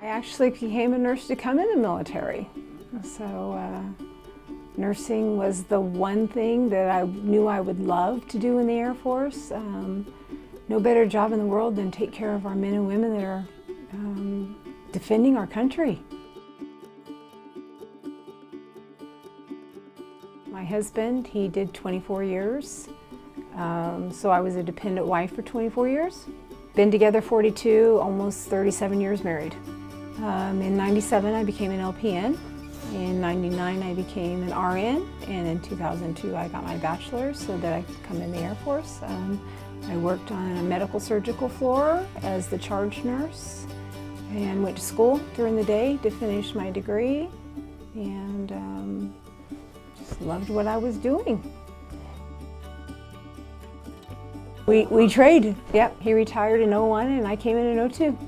I actually became a nurse to come in the military. So nursing was the one thing that I knew I would love to do in the Air Force. No better job in the world than take care of our men and women that are defending our country. My husband, he did 24 years. So I was a dependent wife for 24 years. Been together 42, almost 37 years married. In 97 I became an LPN. In 99 I became an RN, and in 2002 I got my bachelor's so that I could come in the Air Force. I worked on a medical surgical floor as the charge nurse and went to school during the day to finish my degree, and just loved what I was doing. We traded. Yep, he retired in 01 and I came in 02.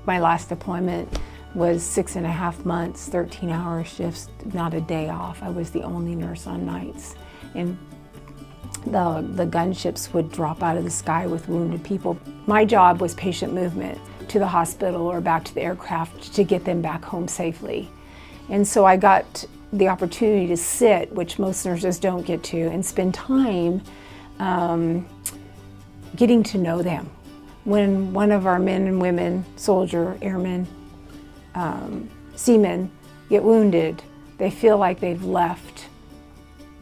My last deployment was 6.5 months, 13-hour shifts, not a day off. I was the only nurse on nights. And the gunships would drop out of the sky with wounded people. My job was patient movement to the hospital or back to the aircraft to get them back home safely. And so I got the opportunity to sit, which most nurses don't get to, and spend time getting to know them. When one of our men and women, soldier, airmen, seamen, get wounded, they feel like they've left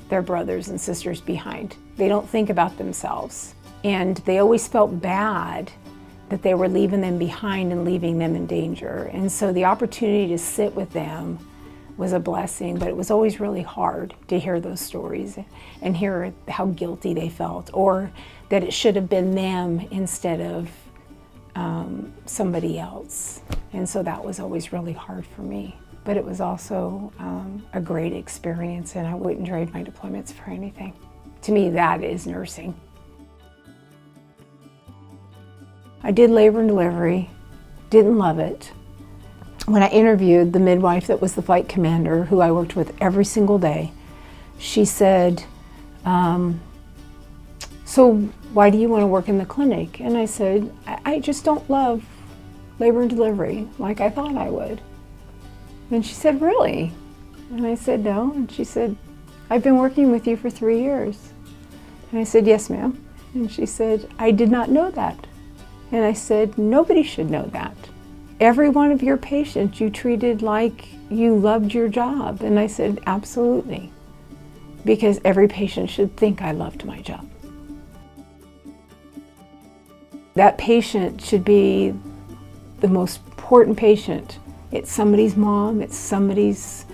their brothers and sisters behind. They don't think about themselves. And they always felt bad that they were leaving them behind and leaving them in danger. And so the opportunity to sit with them was a blessing, but it was always really hard to hear those stories and hear how guilty they felt, or that it should have been them instead of somebody else. And so that was always really hard for me. But it was also a great experience, and I wouldn't trade my deployments for anything. To me, that is nursing. I did labor and delivery, didn't love it. When I interviewed the midwife that was the flight commander, who I worked with every single day, she said, so why do you want to work in the clinic? And I said, I just don't love labor and delivery like I thought I would. And she said, really? And I said, no. And she said, I've been working with you for 3 years. And I said, yes, ma'am. And she said, I did not know that. And I said, nobody should know that. Every one of your patients you treated like you loved your job. And I said, absolutely. Because every patient should think I loved my job. That patient should be the most important patient. It's somebody's mom, it's somebody's,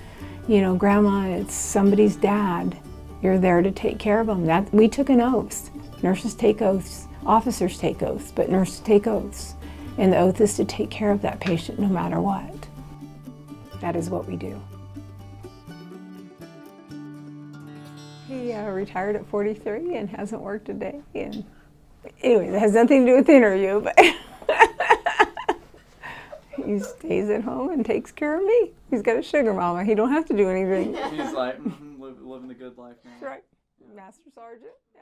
grandma, it's somebody's dad. You're there to take care of them. We took an oath. Nurses take oaths, officers take oaths, but nurses take oaths. And the oath is to take care of that patient no matter what. That is what we do. He retired at 43 and hasn't worked a day. And anyway, that has nothing to do with the interview, but he stays at home and takes care of me. He's got a sugar mama. He don't have to do anything. He's like, living the good life now. That's right. Master Sergeant. Yeah.